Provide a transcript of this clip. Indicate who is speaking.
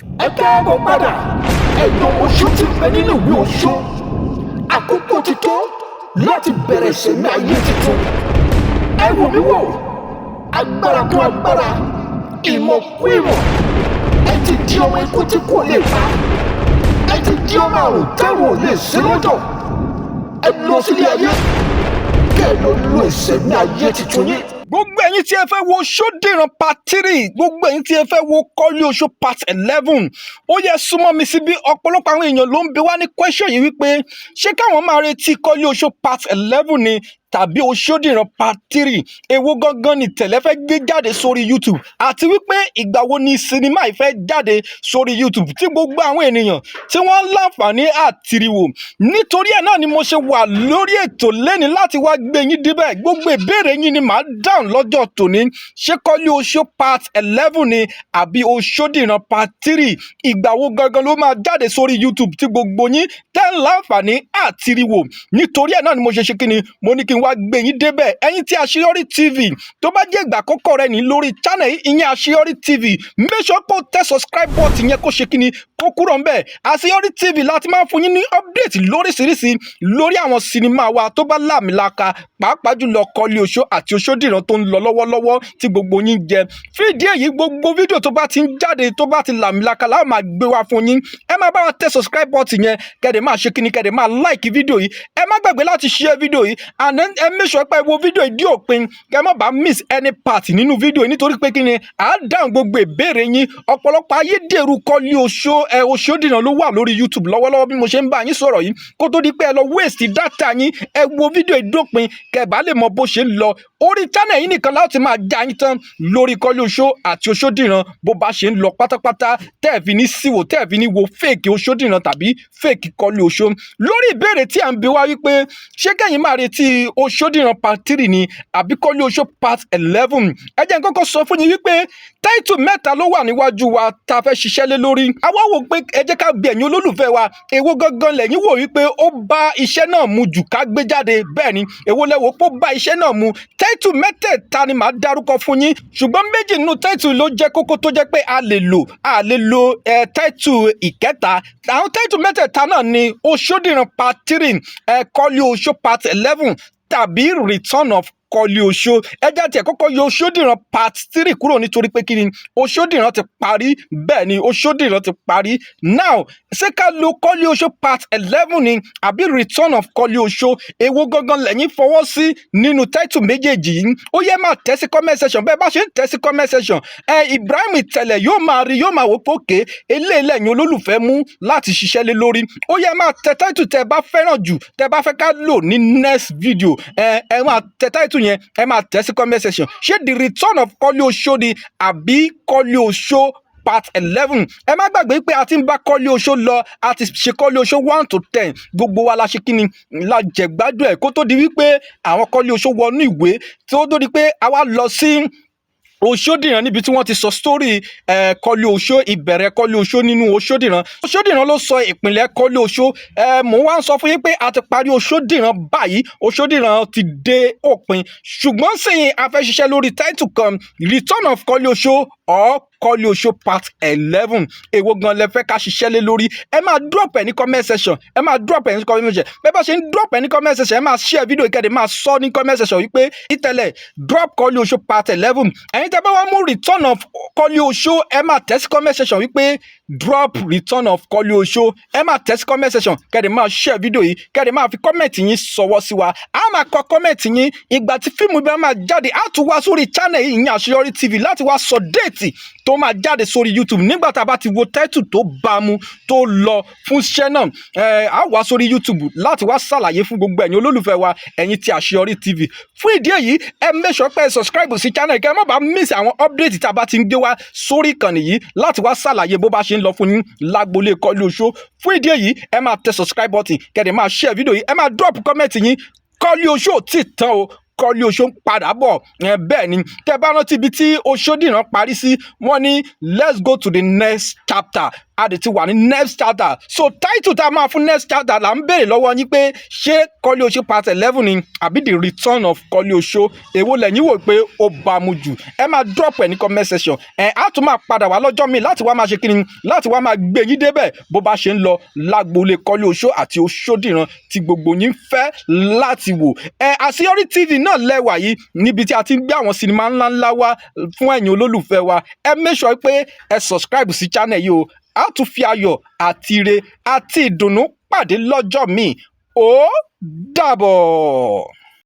Speaker 1: Ẹ káàbọ̀ padà ẹ̀yọ̀ oṣù ti bẹ nínú ìwé oṣù. Àkókò ti tó láti bẹ̀rẹ̀ ìṣẹ̀mí ayé tuntun. Ẹ wò mí wò, agbára kún agbára, ìmọ̀ kún ìmọ̀. Ẹ ti di ọmọ ikú tí kò lè pa. Ẹ ti di ọmọ àrùn táwọn ò lè ṣe lọ́dọ̀. Ẹ lọ sílé ayé kẹ́ ẹ lọ lo ìṣẹ̀mí ayé tuntun yín.
Speaker 2: Gbogbo ẹ̀yin tí ẹ fẹ́ wo Osodiran part 3, gbogbo ẹ̀yin tí ẹ fẹ́ wo Koleoso part 11, ó yẹ súnmọ́ mi síbí. Ọ̀pọ̀lọpọ̀ àwọn èèyàn ló ń bi wá ní question yìí wípé ṣé káwọn máa retí Koleoso part 11 ni tàbí Osodiran part 3, èwo gangan ni tẹ̀lé fẹ́ gbé jáde sórí YouTube, àti wípé ìgbà wo ni sinimá yìí fẹ́ jáde sórí YouTube tí gbogbo àwọn ènìyàn tí wọ́n láǹfààní àtìrìwò. Nítorí ẹ̀ náà ni mo ṣe wà lórí ètò lẹ́ni láti wá gbé yín débẹ̀. Gbogbo ìbéèrè yín ni màá dáhùn lọ́jọ́ tòní. Ṣé Koleoso part 11 ni àbí Osodiran part 3? Ìgbà wo gangan ló máa jáde sórí YouTube tí gbogbo yín tẹ́ láǹfààní àtìrìwò? Nítorí ẹ̀ náà ni mo ṣe ṣe kí ni mo ní kí n wá gbé yín débẹ̀. Ẹ̀yin tí Àṣeyọrí TV tó bá jẹ́ ìgbà àkọ́kọ́ rẹ ní lórí channel yìí, ìyẹn Àṣeyọrí TV, make sure kó tẹ subscribe button yẹn kó ṣe kí ni kó kúrò ńbẹ̀. Àṣeyọrí TV láti máa fún yín ní update lóríṣiríṣi lórí àwọn sinimá wa tó bá láàmìlaka, pàápàá jùlọ Koleoso àti Osodiran tó ń lọ lọ́wọ́lọ́wọ́ tí gbogbo yín jẹ. Fún ìdí èyí, gbogbo fídíò tó bá ti ń jáde tó bá ti láàmìlaka la máa gbé wá fún yín. Ẹ máa bá wa tẹ subscribe button yẹn, kẹ́dẹ̀ máa ṣe kí ni, kẹ́dẹ̀ máa like fídíò yìí. Ẹ má gbàgbé láti share fídíò yìí, and then ẹ make sure pé wo fídíò yìí dí òpin kẹ́ má bàa miss any part nínú fídíò yìí, nítorí pé kí ni à ń dáhùn gbogbo ìbéèrè yín. Ọ̀pọ̀lọpọ̀ ayédèrú Koleoso Osodiran ló wà lórí YouTube lọ́wọ́lọ́wọ́ bí mo ṣe ń bá yín sọ̀rọ̀ yìí. Kó tó di pé ẹ lọ waste data yín, ẹ wo fídíò yìí dópin kẹ́ bá lè mọ bó ṣe ń lọ. Orí channel yìí nìkan láti máa já yín tán lórí Koleoso àti Osodiran bó bá ṣe ń lọ pátápátá, tẹ́ẹ̀ fi ní síwò, tẹ́ẹ̀ fi ní wo fake Osodiran tàbí fake Koleoso. Lórí ìbéèrè tí à ń bi wá wípé ṣé kẹ́yìn máa retí Osodiran part 3 ni àbí Koleoso part 11, ẹ jẹ́ n kọ́kọ́ sọ fún yín wípé title mẹ́ta ló wà níwájú wa tá a fẹ́ ṣiṣẹ́ lé lórí. Àwa wò pé ẹ jẹ́ ká bi ẹ̀yin olólùfẹ́ wa, èwo gangan lẹ̀yin wò wípé ó bá iṣẹ́ náà mu jù ká gbé jáde? Bẹ́ẹ̀ ni, èwo lẹ wò pé ó bá iṣẹ́ náà mu? Title mẹ́tẹ̀ẹ̀ta ni màá dárúkọ fún yín, ṣùgbọ́n méjì nínú title ló jẹ́ kókó tó jẹ́ pé a lè lo title ìkẹta. Àwọn title mẹ́tẹ̀ẹ̀ta náà ni Osodiran part 3, Koleoso part 11 tàbí Return of Koleoso. Ẹ jẹ́ tiẹ̀ kọ́kọ́ yọ Osodiran part 3 kúrò nítorí pé kí ni Osodiran ti parí. Bẹ́ẹ̀ ni, Osodiran ti parí. Now ṣé ká lo Koleoso part 11 ni àbí Return of Koleoso? Èwo gangan lẹ́yìn fọwọ́ sí nínú title méjèèjì yìí? Ó yẹ máa tẹ̀ sí comment section. Bẹ́ẹ̀ bá ṣe ń tẹ̀ sí comment section, Ibrahim itele yóò máa rí, yóò máa wò pé òkè eléyìí lẹ́yìn olólùfẹ́ mú láti ṣiṣẹ́ lé lórí. Ó yẹ máa tẹ title tẹ́ bá fẹ́ràn jù, tẹ́ bá fẹ́ ká lò ní next video. Ẹ máa tẹ title yẹn, ẹ máa tẹ̀ sí comment section. Ṣé the Return of Koleoso ni àbí Koleoso part 11? Ẹ má gbàgbé pé a ti ń bá Koleoso lọ, a ti ṣe Koleoso 1 to 10. Gbogbo wa la ṣe kí ni la jẹ̀gbádùn ẹ̀ kó tó di wípé àwọn Koleoso wọnú ìwé, tó di pé a wá lọ sí Osodiran níbi tí wọ́n ti sọ story Koleoso, ìbẹ̀rẹ̀ Koleoso nínú Osodiran. Osodiran ló sọ ìpìlẹ̀ Koleoso. Mò ń wá sọ fún yín pé a ti parí Osodiran báyìí, Osodiran ti dé òpin, ṣùgbọ́n sẹ́yìn a fẹ́ ṣiṣẹ́ lórí title kan, Return of Koleoso or Koleoso part 11. Èwo gan lẹ fẹ́ ká ṣiṣẹ́ lé lórí? Ẹ máa drop ẹ̀ ní comment section, ẹ máa drop ẹ̀ ní comment section. Bẹ́ẹ̀ bá ṣe ń drop ẹ̀ ní comment section, ẹ máa share video ìkẹ́dẹ̀ máa sọ ní comment section wípé ìtẹ̀lẹ̀ drop Koleoso part 11. Ẹ̀yin tẹ́ bá wá mú Return of Koleoso, ẹ máa tẹ̀ sí comment section wípé drop Return of Koleoso. Ẹ máa tẹ̀ sí comment section, kẹ́dẹ̀ máa share video yìí, kẹ́dẹ̀ máa fi comment yín sọwọ́ sí wa. A máa kọ comment yín, ìgbà tí fíìmù bá máa jáde, a tún wá sórí channel yìí, ìyẹn Àṣeyọrí TV, láti wá sọ déètì tó máa jáde sórí YouTube. Nígbà tá a bá ti wo title tó bá mu tó lọ fún iṣẹ́ náà, a wá sórí YouTube láti wá ṣàlàyé fún gbogbo ẹ̀yin olólùfẹ́ wa, ẹ̀yin tí Àṣeyọrí TV. Fún ìdí èyí, ẹ make sure pé subscribe sí channel kẹ́ ẹ má bàa miss àwọn update tá a bá ti ń gbé wá sórí ìkànnì yìí láti wá ṣàlàyé bó bá ṣe ń lọ fún yín lágbolé Koleoso. Fún ìdí èyí, ẹ máa tẹ subscribe button, kẹ́dẹ̀ máa share video yìí, ẹ máa drop comment yín. Koleoso ti tán o, Koleoso ń padà bọ̀. Bẹ́ẹ̀ ni, tẹ́ bá rántí ibi tí Osodiran parí sí, wọ́n ní let's go to the next chapter. a dẹ̀ ti wà ní next chapter. So title tá a máa fún next chapter là ń béèrè lọ́wọ́ yín pé ṣé Koleoso part 11 ni àbí the return of Koleoso, èwo lẹ̀yin wò pé ó bá mu jù? Ẹ máa drop ẹ̀ ní comment section. Á tún máa padà wá lọ́jọ́ mi láti wá máa ṣe kíni, láti wá máa gbé yín débẹ̀ bó bá ṣe ń lọ lágboolé Koleoso àti Osodiran tí gbogbo yín fẹ́ láti wò. Àṣeyọrí TV náà lẹ́wà yìí níbi tí a ti ń gbé àwọn sinimá ńláńlá wá fún ẹ̀yin olólùfẹ́ wa. Ẹ make sure pé ẹ subscribe sí channel yìí o. A tún fi ayọ̀ àti ire àti ìdùnnú pàdé lọ́jọ́ míì. Ó dàbọ̀.